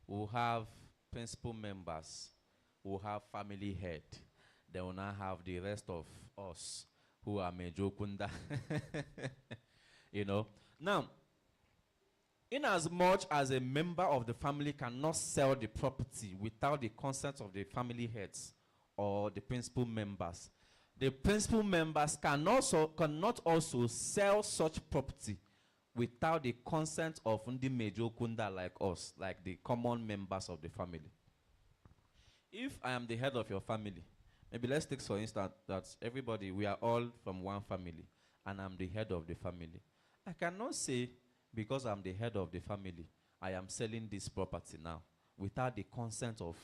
We'll have principal members. We'll have family head. Then we'll now have the rest of us who are Mejokunda. You know. Now, in as much as a member of the family cannot sell the property without the consent of the family heads or the principal members, the principal members cannot also sell such property without the consent of the Mejokunda like us, like the common members of the family. If I am the head of your family, maybe let's take for instance that everybody, we are all from one family, and I'm the head of the family. I cannot say, because I'm the head of the family, I am selling this property now without the consent of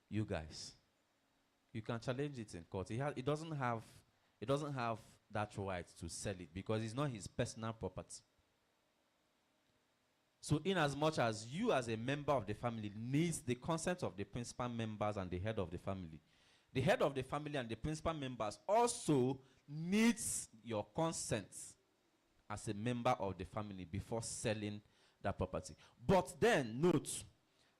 you guys. You can challenge it in court. It doesn't have that right to sell it because it's not his personal property. So in as much as you as a member of the family needs the consent of the principal members and the head of the family and the principal members also needs your consent as a member of the family before selling that property. But then note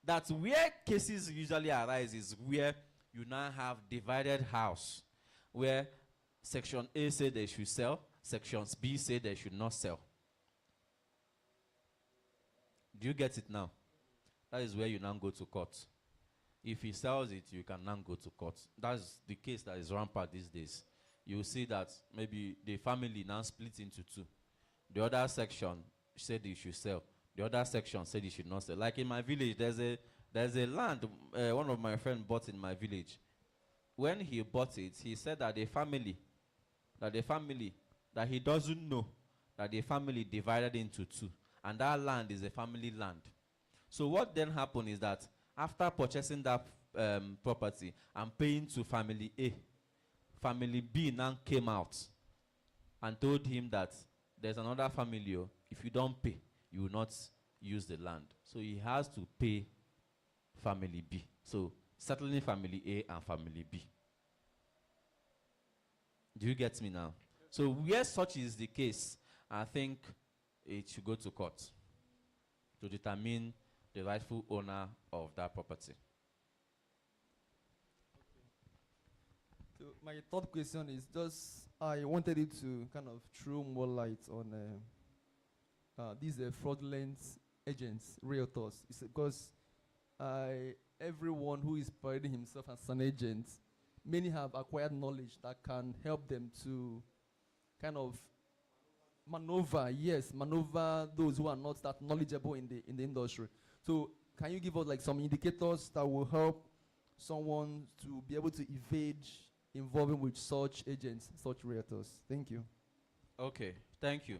that where cases usually arise is where you now have divided house, where Section A say they should sell, Sections B say they should not sell. Do you get it now? That is where you now go to court. If he sells it, you can now go to court. That's the case that is rampant these days. You see that maybe the family now split into two. The other section said you should sell. The other section said you should not sell. Like in my village, there's a land one of my friends bought in my village. When he bought it, he said that the family that he doesn't know that the family divided into two. And that land is a family land. So what then happened is that after purchasing that property and paying to family A, family B now came out and told him that there's another family, if you don't pay, you will not use the land. So he has to pay family B. So settling family A and family B. Do you get me now? So where such is the case, I think it should go to court to determine the rightful owner of that property. So my third question is just, I wanted you to kind of throw more light on these fraudulent agents, realtors. It's because everyone who is parading himself as an agent, many have acquired knowledge that can help them to kind of maneuver those who are not that knowledgeable in the industry. So can you give us like some indicators that will help someone to be able to evade involving with such agents, such realtors? Thank you. Okay, thank you.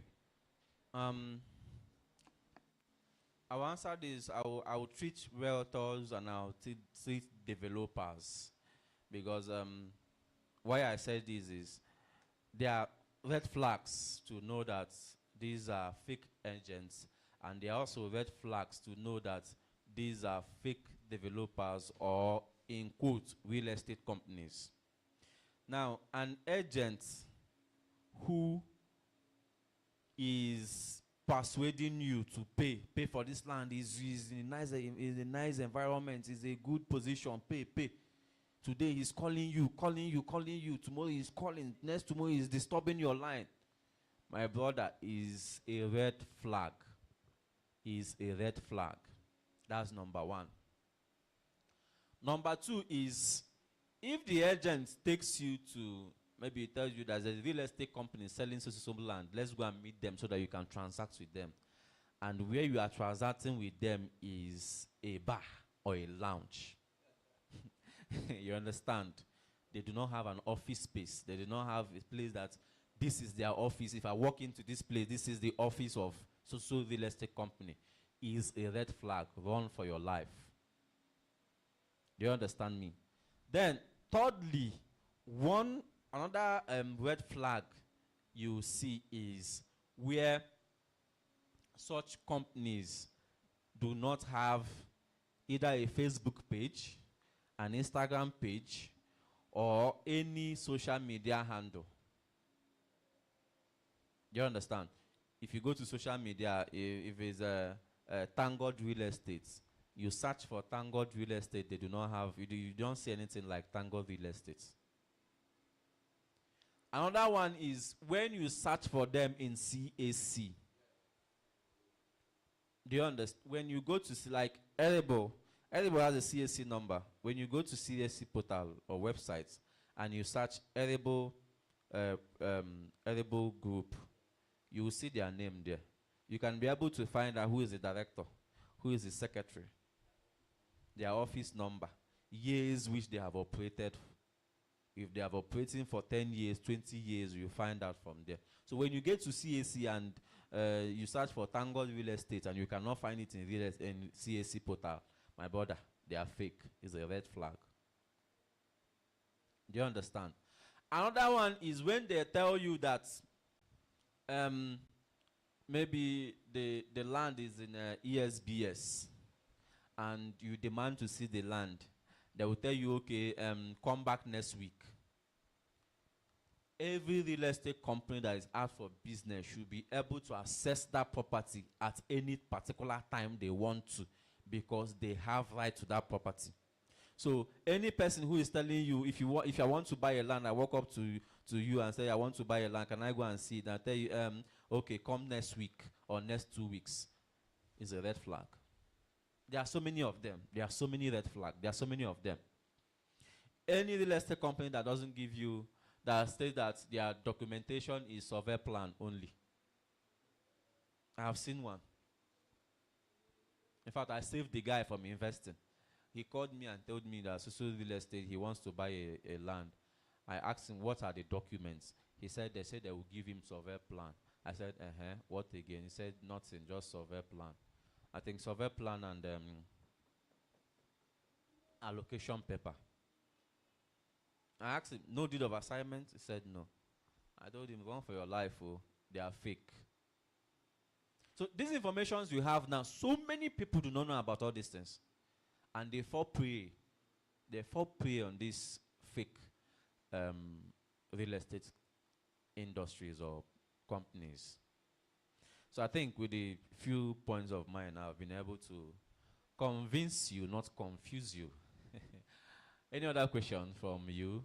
I'll answer this. I will treat realtors and I'll treat developers, because why I said this is there are red flags to know that these are fake agents, and there are also red flags to know that these are fake developers or, in quote, real estate companies. Now, an agent who is persuading you to pay for this land, is in a nice environment, is a good position, pay. Today he's calling you. Tomorrow he's calling. Next tomorrow he's disturbing your line. My brother, is a red flag. Is a red flag. That's number one. Number two is, if the agent takes you to, maybe he tells you there's a real estate company selling some land, let's go and meet them so that you can transact with them. And where you are transacting with them is a bar or a lounge. You understand? They do not have an office space. They do not have a place that this is their office. If I walk into this place, this is the office of so real estate company. Is a red flag. Run for your life. Do you understand me? Then, thirdly, another red flag you see is where such companies do not have either a Facebook page, an Instagram page, or any social media handle. Do you understand? If you go to social media, if it's a Tangled Real Estate, You search for Tangled Real Estate, they do not have, you don't see anything like Tangled Real Estate. Another one is when you search for them in CAC. Do you understand? When you go to like Arible has a CAC number. When you go to CAC portal or websites and you search Arible group, you will see their name there. You can be able to find out who is the director, who is the secretary, their office number, years which they have operated. If they have operating for 10 years, 20 years, you find out from there. So when you get to CAC and you search for Tangled Real Estate and you cannot find it in CAC portal, my brother, they are fake. It's a red flag. Do you understand? Another one is when they tell you that maybe the land is in ESBS and you demand to see the land. They will tell you, okay, come back next week. Every real estate company that is out for business should be able to access that property at any particular time they want to, because they have right to that property. So any person who is telling you, if I want to buy a land, I walk up to you and say, I want to buy a land, can I go and see it? And I tell you, okay, come next week or next 2 weeks, is a red flag. There are so many of them. There are so many red flags. There are so many of them. Any real estate company that doesn't give you, that states that their documentation is survey plan only. I have seen one. In fact, I saved the guy from investing. He called me and told me that social real estate, he wants to buy a land. I asked him, what are the documents? He said, they said they will give him survey plan. I said, what again? He said, nothing, just survey plan. I think survey plan and allocation paper. I asked him, no deed of assignment? He said, no. I told him, run for your life, oh, they are fake. So these informations you have now, so many people do not know about all these things. And they fall prey. They fall prey on these fake real estate industries or companies. So I think with the few points of mine, I've been able to convince you, not confuse you. Any other question from you?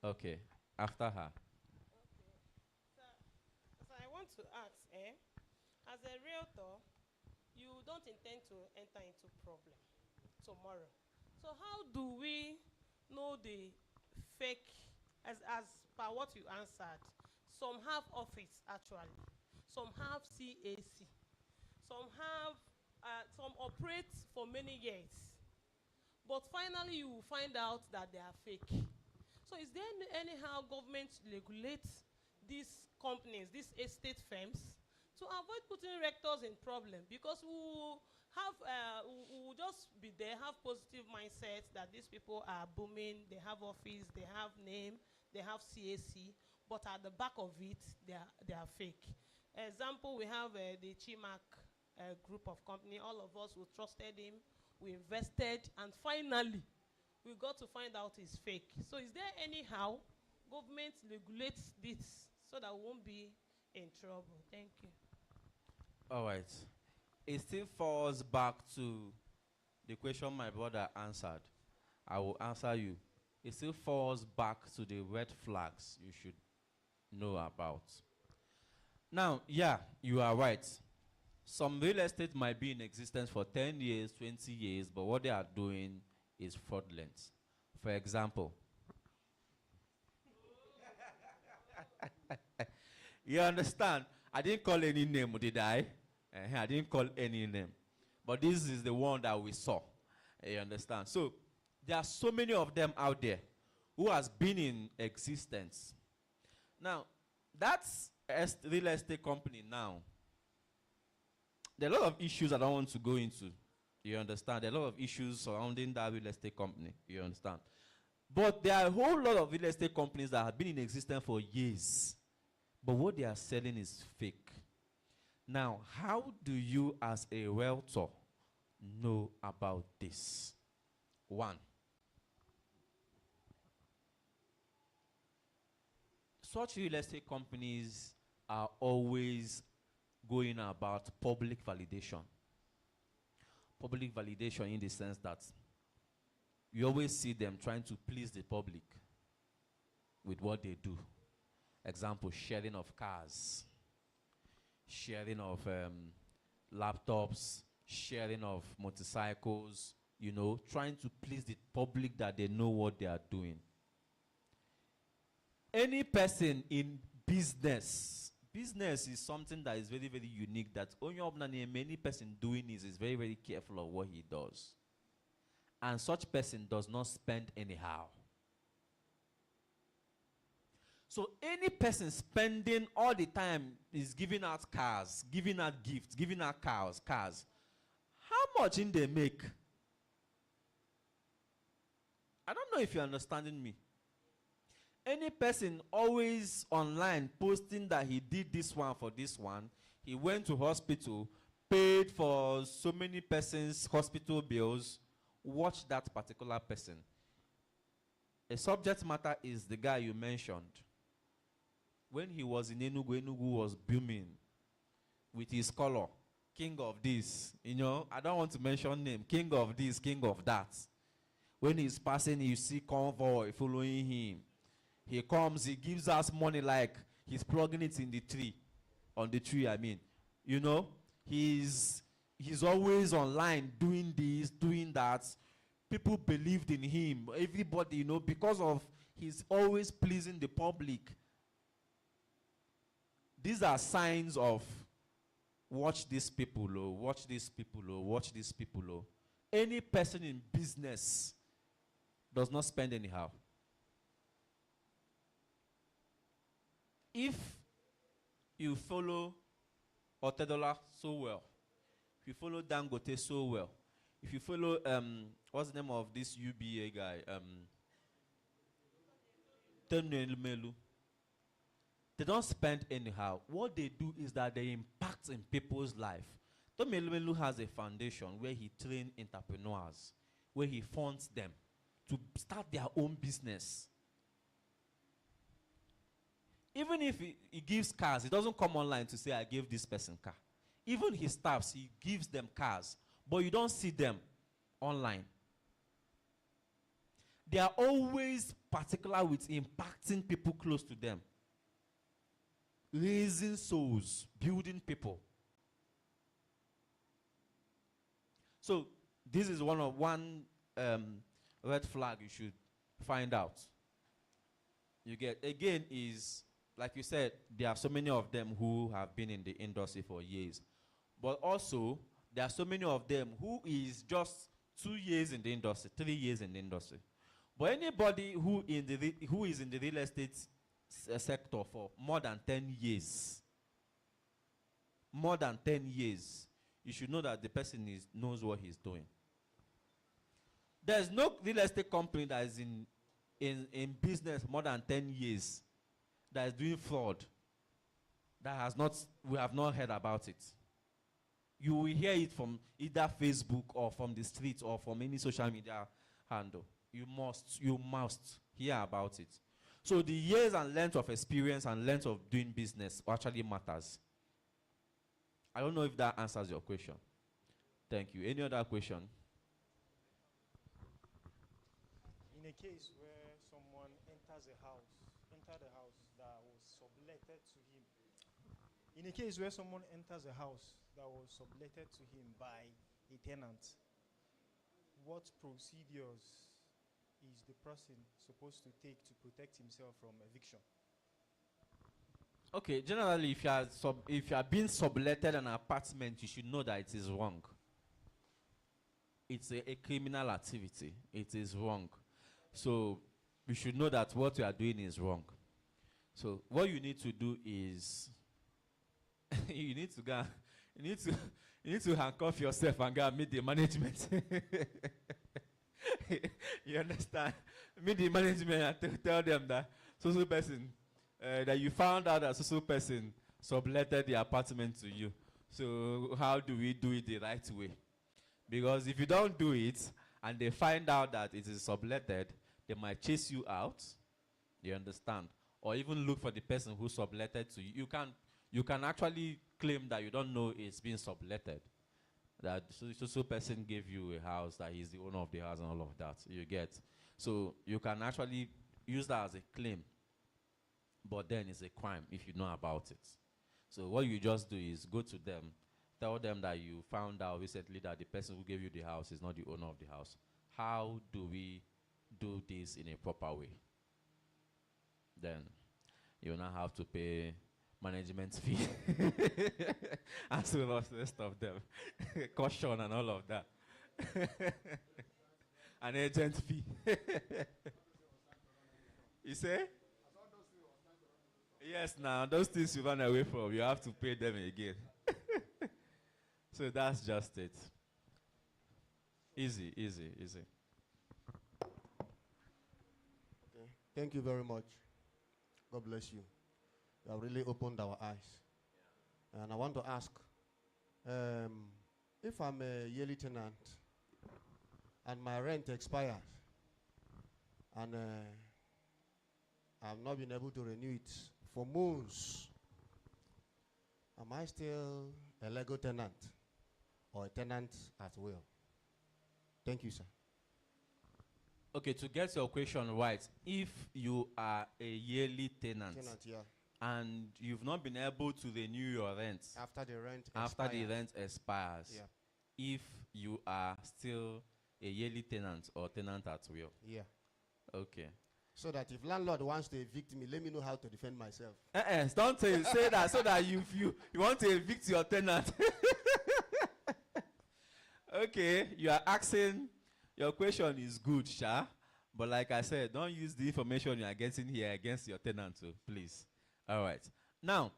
Okay, after her. So I want to ask, as a realtor, you don't intend to enter into problem tomorrow. So how do we know the fake, as per what you answered? Some have office actually. Some have CAC. Some have, some operate for many years. But finally, you will find out that they are fake. So is there anyhow government regulates these companies, these estate firms, to avoid putting rectors in problem? Because we will just be there, have positive mindsets that these people are booming, they have office, they have name, they have CAC, but at the back of it, they are fake. Example, we have the Chimac group of company. All of us, we trusted him, we invested, and finally, we got to find out he's fake. So is there anyhow government regulates this so that we won't be in trouble? Thank you. All right. It still falls back to the question my brother answered. I will answer you. It still falls back to the red flags you should know about. Now, yeah, you are right. Some real estate might be in existence for 10 years, 20 years, but what they are doing is fraudulent. For example, you understand? I didn't call any name, did I? I didn't call any name. But this is the one that we saw. You understand? So, there are so many of them out there who has been in existence. Now, that's real estate company now. There are a lot of issues I don't want to go into. You understand? There are a lot of issues surrounding that real estate company. You understand? But there are a whole lot of real estate companies that have been in existence for years. But what they are selling is fake. Now, how do you as a realtor know about this? One, such real estate companies are always going about public validation. public validation in the sense that you always see them trying to please the public with what they do. Example, sharing of cars, sharing of laptops, sharing of motorcycles, you know, trying to please the public that they know what they are doing. Any person in business is something that is very, very unique, that only many person doing is very, very careful of what he does. And such person does not spend anyhow. So any person spending all the time is giving out cars, giving out gifts, giving out cars. How much in they make? I don't know if you're understanding me. Any person always online posting that he did this one for this one, he went to hospital, paid for so many persons' hospital bills, watch that particular person. A subject matter is the guy you mentioned. When he was in Enugu, Enugu was booming with his color. King of this, you know, I don't want to mention name. King of this, king of that. When he's passing, you see convoy following him. He comes, he gives us money like he's plugging it in the tree. On the tree, I mean. You know, he's always online doing this, doing that. People believed in him. Everybody, you know, because of he's always pleasing the public. These are signs of watch these people, oh, watch these people, oh, watch these people. Oh. Any person in business does not spend anyhow. If you follow Otedola so well, if you follow Dangote so well, if you follow, what's the name of this UBA guy? Melu. They don't spend anyhow. What they do is that they impact in people's life. Melu has a foundation where he trains entrepreneurs, where he funds them to start their own business. Even if he gives cars, he doesn't come online to say, I gave this person car. Even his staffs, he gives them cars, but you don't see them online. They are always particular with impacting people close to them. Raising souls, building people. So this is one red flag you should find out. You get, again, is, like you said, there are so many of them who have been in the industry for years. But also, there are so many of them who is just 2 years in the industry, 3 years in the industry. But anybody who is in the real estate sector for more than 10 years, you should know that the person knows what he's doing. There's no real estate company that is in business more than 10 years that is doing fraud we have not heard about it. You will hear it from either Facebook or from the streets or from any social media handle. You must hear about it. So the years and length of experience and length of doing business actually matters. I don't know if that answers your question. Thank you. Any other question? In a case where someone enters the house that was subletted to him. In a case where someone enters a house that was subletted to him by a tenant, what procedures is the person supposed to take to protect himself from eviction? Okay, generally, if you are being subletted an apartment, you should know that it is wrong. It's a criminal activity. It is wrong. So you should know that what you are doing is wrong. So what you need to do is you need to handcuff yourself and go and meet the management. You understand? Meet the management and tell them that so person that you found out that so person subletted the apartment to you. So how do we do it the right way? Because if you don't do it and they find out that it is subletted, they might chase you out. You understand? Or even look for the person who subletted to you. You can actually claim that you don't know it's been subletted. that so person gave you a house, that he's the owner of the house and all of that. You get. So you can actually use that as a claim, but then it's a crime if you know about it. So what you just do is go to them, tell them that you found out recently that the person who gave you the house is not the owner of the house. How do we do this in a proper way? Then you now have to pay management fee and so the rest of them. Caution and all of that. An agent fee. You say? Yes, now those things you run away from, you have to pay them again. So that's just it. Easy, easy, easy. Okay. Thank you very much. God bless you. You have really opened our eyes. Yeah. And I want to ask, if I'm a yearly tenant and my rent expires and I've not been able to renew it for months, am I still a legal tenant or a tenant at will? Thank you, sir. Okay, to get your question right, if you are a yearly tenant, Yeah. and you've not been able to renew your rent After the rent expires, Yeah. if you are still a yearly tenant or tenant at will. Yeah. Okay. So that if landlord wants to evict me, let me know how to defend myself. Don't say that so that you want to evict your tenant. Okay, you are asking, your question is good, Sha. But like I said, don't use the information you are getting here against your tenant, so please. All right. Now,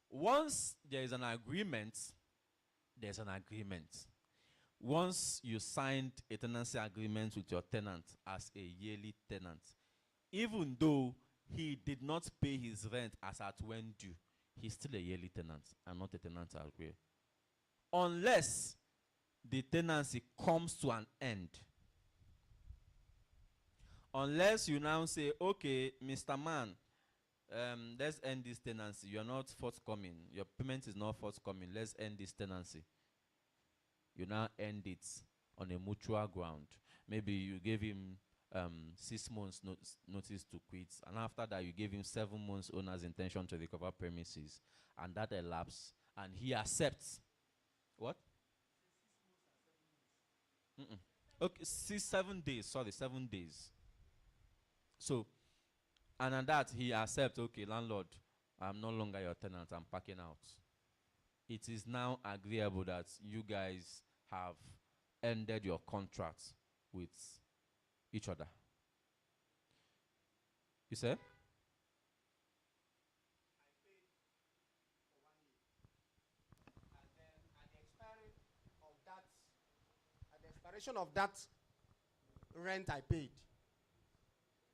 once there is an agreement, there's an agreement. Once you signed a tenancy agreement with your tenant as a yearly tenant, even though he did not pay his rent as at when due, he's still a yearly tenant and not a tenant at will. Unless the tenancy comes to an end. Unless you now say, okay, Mr. Man, let's end this tenancy. You're not forthcoming. Your payment is not forthcoming. Let's end this tenancy. You now end it on a mutual ground. Maybe you gave him 6 months notice to quit, and after that you gave him 7 months owner's intention to recover premises, and that elapsed, and he accepts. What? Okay, 7 days. Sorry, 7 days. So, and on that he accepts, okay, landlord, I'm no longer your tenant, I'm packing out. It is now agreeable that you guys have ended your contract with each other. You say? At the expiration of that rent I paid,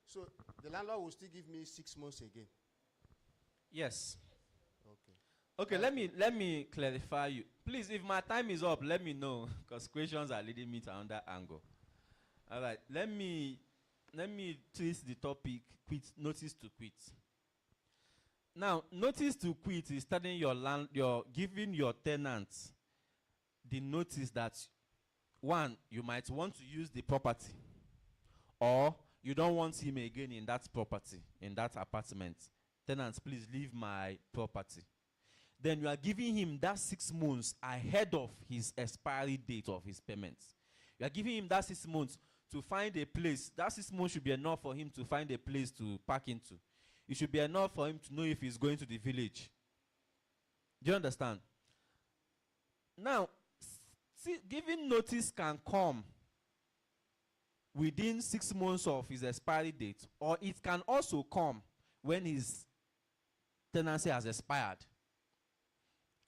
so the landlord will still give me 6 months again. Yes. Okay. Okay, let me clarify you. Please, if my time is up, let me know, because questions are leading me to another angle. All right, let me twist the topic, notice to quit. Now, notice to quit is telling you're giving your tenants the notice that, one, you might want to use the property, or you don't want him again in that property, in that apartment. Tenants, please leave my property. Then you are giving him that 6 months ahead of his expiry date of his payments. You are giving him that 6 months to find a place. That 6 months should be enough for him to find a place to park into. It should be enough for him to know if he's going to the village. Do you understand? Now, giving notice can come within 6 months of his expiry date, or it can also come when his tenancy has expired.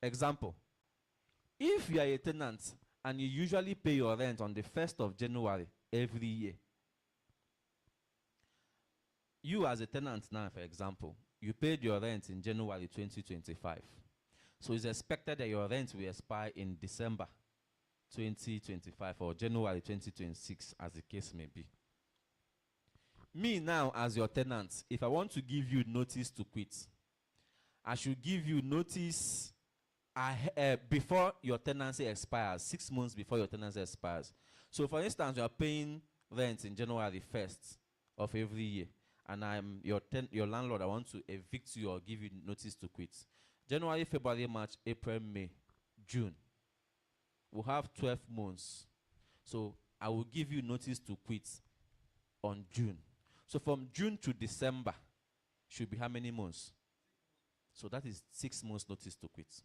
Example, if you are a tenant and you usually pay your rent on the 1st of January every year, you as a tenant now, for example, you paid your rent in January 2025. So it's expected that your rent will expire in December 2025 or January 2026, as the case may be. Me now, as your tenant, if I want to give you notice to quit, I should give you notice before your tenancy expires, 6 months before your tenancy expires. So, for instance, you are paying rent in January 1st of every year, and I'm your landlord. I want to evict you or give you notice to quit. January, February, March, April, May, June. We'll have 12 months. So I will give you notice to quit on June. So from June to December should be how many months? So that is 6 months notice to quit.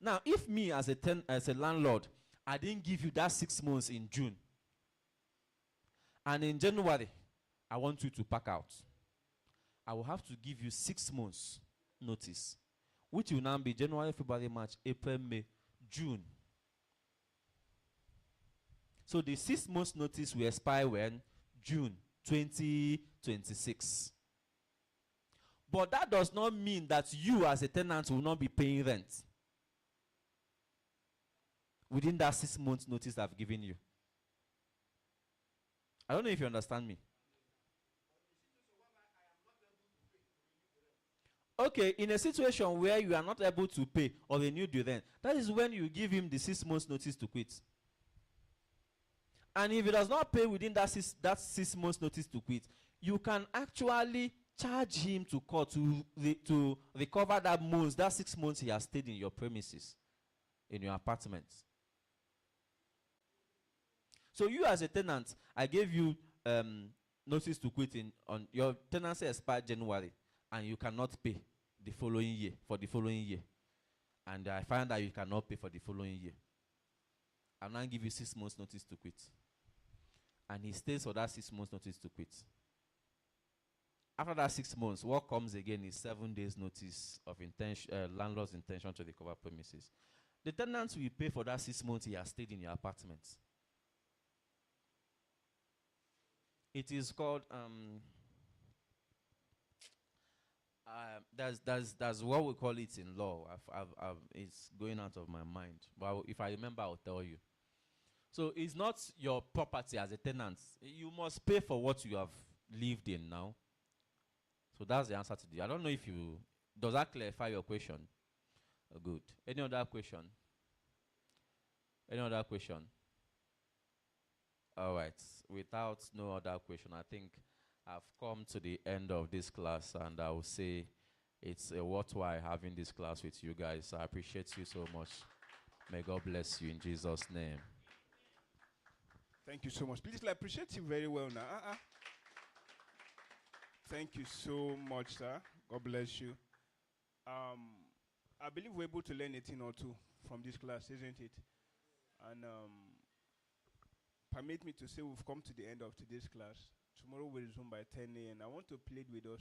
Now, if me as a landlord, I didn't give you that 6 months in June, and in January, I want you to pack out, I will have to give you 6 months notice, which will now be January, February, March, April, May, June. So the 6 months notice will expire when? June 2026. But that does not mean that you as a tenant will not be paying rent within that 6 months notice I've given you. I don't know if you understand me. Okay, in a situation where you are not able to pay or renew the rent, that is when you give him the 6 months notice to quit. And if he does not pay within that 6 months notice to quit, you can actually charge him to court to recover that 6 months he has stayed in your premises, in your apartment. So you as a tenant, I gave you notice to quit on your tenancy expired January, and you cannot pay for the following year. And I find that you cannot pay for the following year. I'll now give you 6 months notice to quit. And he stays for that 6 months notice to quit. After that 6 months, what comes again is 7 days notice of landlord's intention to recover premises. The tenant will pay for that 6 months he has stayed in your apartment. It is called that's what we call it in law. It's going out of my mind, but if I remember, I'll tell you. So it's not your property as a tenant. You must pay for what you have lived in now. So that's the answer to I don't know if you... Does that clarify your question? Good. Any other question? Any other question? All right. Without no other question, I think I've come to the end of this class, and I will say it's worthwhile having this class with you guys. I appreciate you so much. May God bless you in Jesus' name. Thank you so much. Please, I appreciate you very well now. Thank you so much, sir. God bless you. I believe we're able to learn a thing or two from this class, isn't it? And permit me to say we've come to the end of today's class. Tomorrow we'll resume by 10 a.m. I want to plead with us.